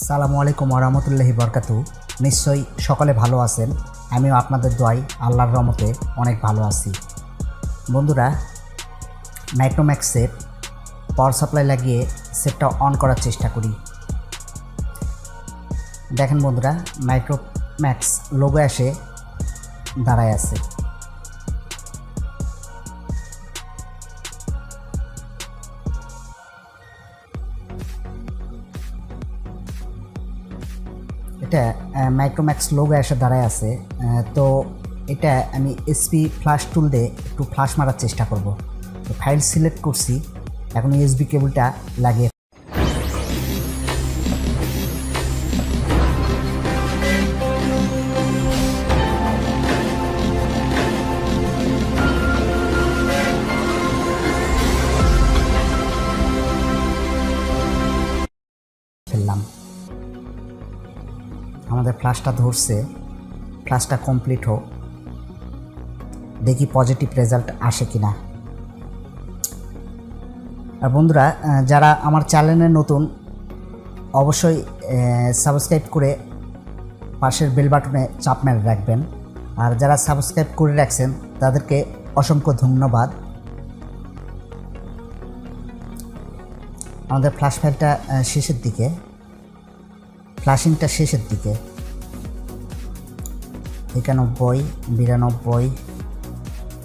সালামু আলাইকুম ওয়া রাহমাতুল্লাহি ওয়া বারাকাতুহু। নিশ্চয়ই সকলে ভালো আছেন। আমিও আপনাদের দোয়ায় আল্লাহর রহমতে অনেক ভালো আছি। বন্ধুরা, মাইক্রোম্যাক্সের পাওয়ার সাপ্লাই লাগিয়ে সেটটা অন করার চেষ্টা করি। দেখেন বন্ধুরা, মাইক্রোম্যাক্স লোগো এসে দাঁড়ায় আছে। এটা মাইক্রোম্যাক্স লোগো এসে দাঁড়ায় আছে। তো এটা আমি এসপি ফ্ল্যাশ টুল দিয়ে একটু ফ্ল্যাশ মারার চেষ্টা করব। তো ফাইল সিলেক্ট করছি, এখন ইউএসবি কেবলটা লাগিয়ে ফেললাম। আমাদের ফ্ল্যাশটা ধরছে, ফ্ল্যাশটা কমপ্লিট হোক, দেখি পজিটিভ রেজাল্ট আসে কিনা। আর বন্ধুরা, যারা আমার চ্যানেলে নতুন অবশ্যই সাবস্ক্রাইব করে পাশের বেল বাটনে চাপ মেরে রাখবেন। আর যারা সাবস্ক্রাইব করে রাখছেন তাদেরকে অসংখ্য ধন্যবাদ। আমাদের ফ্ল্যাশ ফাইলটা শেষের দিকে, ফ্ল্যাশিংটা শেষের দিকে, 91, 92,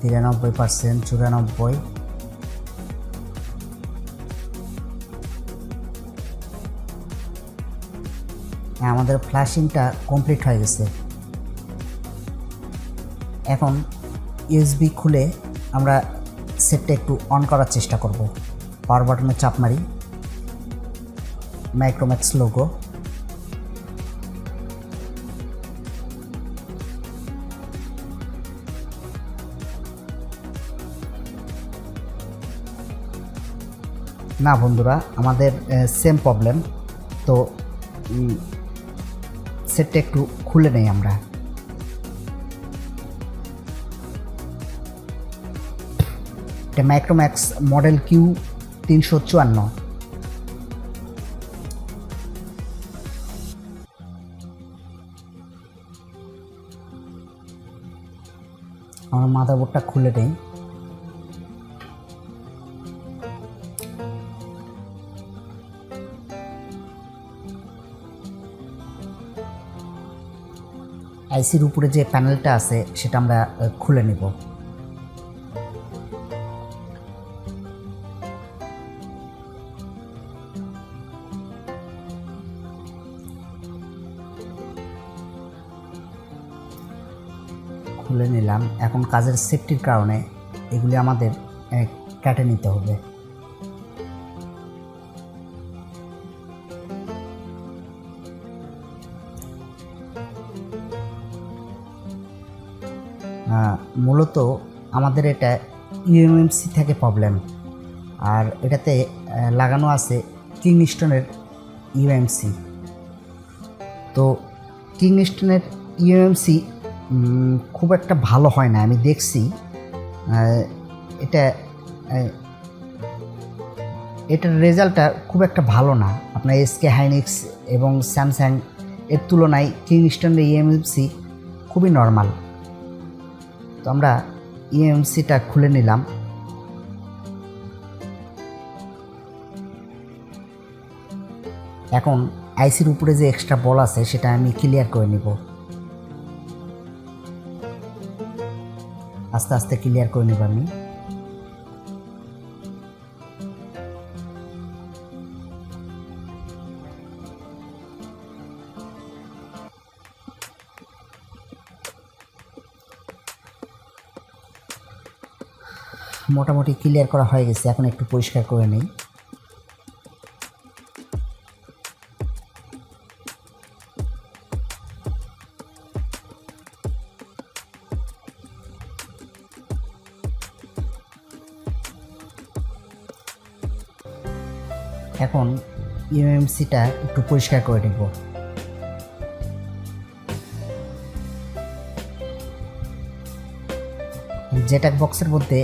93%, 94। আমাদের ফ্ল্যাশিংটা কমপ্লিট হয়ে গেছে। এখন ইউএসবি খুলে আমরা সেটটা একটু অন করার চেষ্টা করব। পাওয়ার বাটনে চাপ মারি, মাইক্রোম্যাক্স লোগো, না বন্ধুরা, আমাদের সেম প্রবলেম। তো সেটটা একটু খুলে নেই আমরা। এটা মাইক্রোম্যাক্স মডেল q354। আমার মাদারবোর্ডটা খুলে নেই। আইসির উপরে যে প্যানেলটা আছে সেটা আমরা খুলে নেব। খুলে নিলাম। এখন কাজের সেফটির কারণে এগুলি আমাদের কেটে নিতে হবে। মূলত আমাদের এটা ইউএমসি থেকে প্রবলেম, আর এটাতে লাগানো আছে কিংস্টনের ইউএমসি। তো কিংস্টনের ইউএমসি খুব একটা ভালো হয় না, আমি দেখছি। এটার রেজাল্টটা খুব একটা ভালো না। আপনার এসকে হাইনিক্স এবং স্যামসাং এর তুলনায় কিংস্টনের ইউএমসি খুবই নর্মাল। তো আমরা ইএমসিটা খুলে নিলাম। এখন আইসির উপরে যে এক্সট্রা বল আছে সেটা আমি ক্লিয়ার করে নিব। আস্তে আস্তে ক্লিয়ার করে নেব আমি। মোটামুটি ক্লিয়ার করা হয়ে গেছে। এখন একটু পরিষ্কার করে নেই। এখন ইউএমসিটা একটু পরিষ্কার করে নেব। জেটাক বক্সের মধ্যে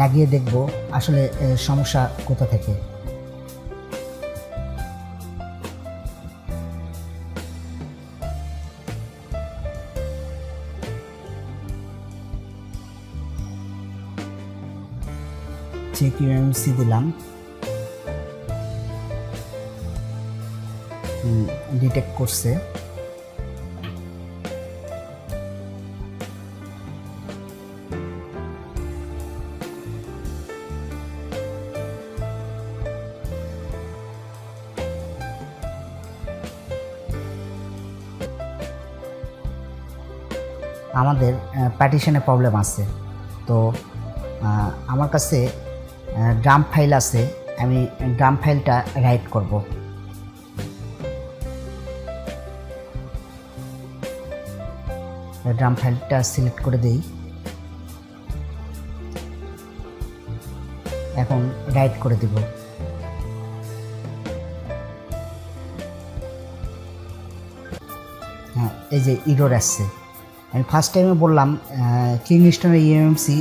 লাগিয়ে দেখব আসলে সমস্যা কোথা থেকে। চেক ইউএমসি দিলাম, ডিটেক্ট করছে। আমাদের পার্টিশনে প্রবলেম আছে, তো আমার কাছে ড্রাম ফাইল আছে, আমি ড্রাম ফাইলটা রাইট করব। ড্রাম ফাইলটা সিলেক্ট করে দেই, এখন রাইট করে দিব। হ্যাঁ, এই যে ইরর আসছে। আমি ফার্স্ট টাইমে বললাম কিংস্টনের ইএমএমসি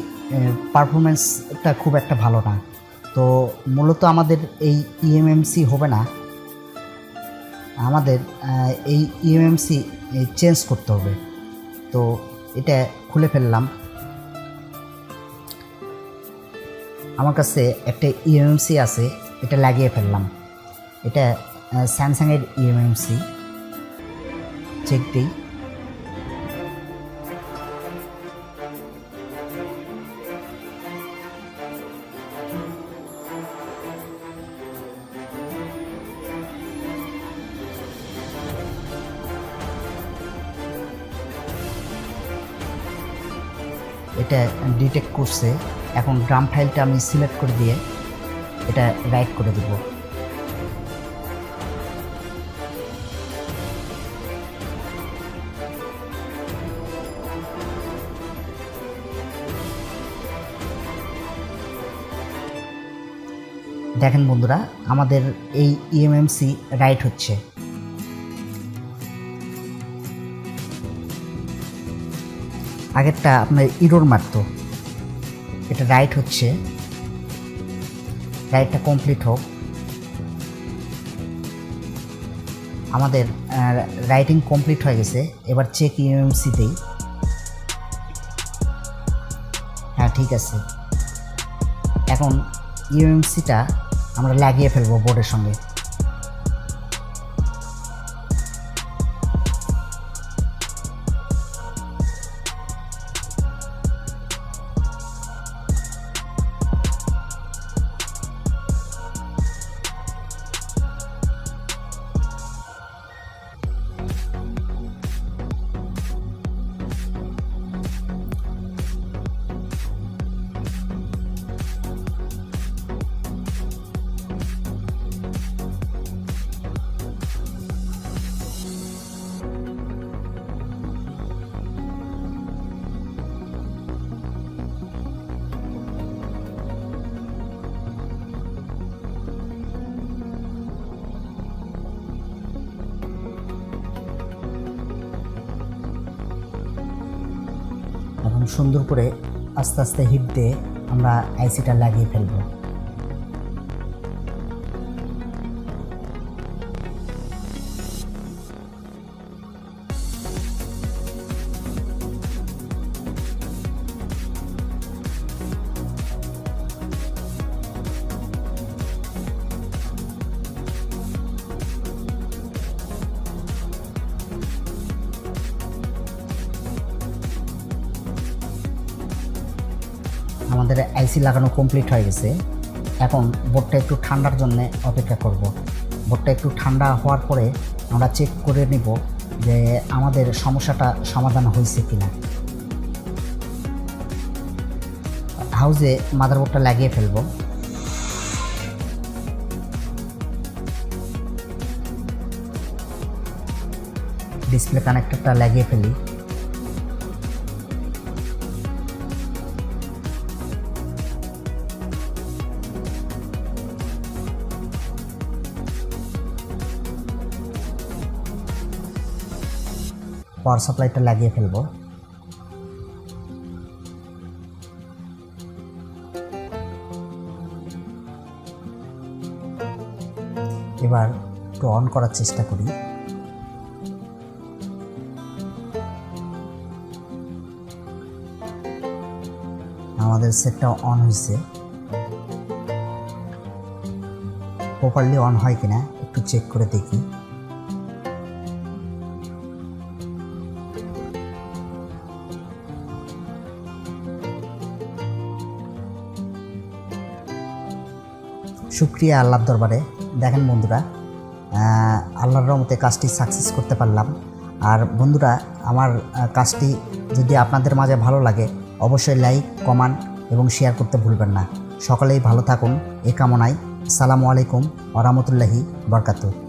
পারফরমেন্সটা খুব একটা ভালো না, তো মূলত আমাদের এই ইএমএমসি হবে না, আমাদের এই ইএমএমসি চেঞ্জ করতে হবে। তো এটা খুলে ফেললাম। আমার কাছে একটা ইএমএমসি আছে, এটা লাগিয়ে ফেললাম। এটা স্যামসাংয়ের ইএমএমসি, চেক দিই। এটা ডিটেক্ট করছে। এখন ড্রাম ফাইলটা আমি সিলেক্ট করে দিয়ে এটা রাইট করে দেব। দেখেন বন্ধুরা, আমাদের এই ইএমএমসি রাইট হচ্ছে। আগেরটা আপনার ইরর মারতো, এটা রাইট হচ্ছে। রাইটটা কমপ্লিট হোক। আমাদের রাইটিং কমপ্লিট হয়ে গেছে। এবার চেক ইএমএমসি দেই। হ্যাঁ, ঠিক আছে। এখন ইএমএমসিটা আমরা লাগিয়ে ফেলবো বোর্ডের সঙ্গে। এখন সুন্দর করে আস্তে আস্তে হিট দিয়ে আমরা আইসিটা লাগিয়ে ফেলব। আমাদের আইসি লাগানো কমপ্লিট হয়ে গেছে। এখন বোর্ডটা একটু ঠান্ডার জন্য অপেক্ষা করব। বোর্ডটা একটু ঠান্ডা হওয়ার পরে আমরা চেক করে নিব যে আমাদের সমস্যাটা সমাধান হয়েছে কিনা। হাউজে মাদারবোর্ডটা লাগিয়ে ফেলব। ডিসপ্লে কানেক্টরটা লাগিয়ে ফেলি। পাওয়ার সাপ্লাইটা লাগিয়ে ফেলব। এবার একটু অন করার চেষ্টা করি। আমাদের সেটটা অন হয়েছে। প্রপারলি অন হয় কিনা একটু চেক করে দেখি। শুকরিয়া আল্লাহর দরবারে। দেখেন বন্ধুরা, আল্লাহর রহমতে কাজটি সাকসেস করতে পারলাম। আর বন্ধুরা, আমার কাজটি যদি আপনাদের মাঝে ভালো লাগে অবশ্যই লাইক, কমেন্ট এবং শেয়ার করতে ভুলবেন না। সকলেই ভালো থাকুন এই কামনায়। আসসালামু আলাইকুম ওয়া রাহমাতুল্লাহি ওয়া বারাকাতুহু।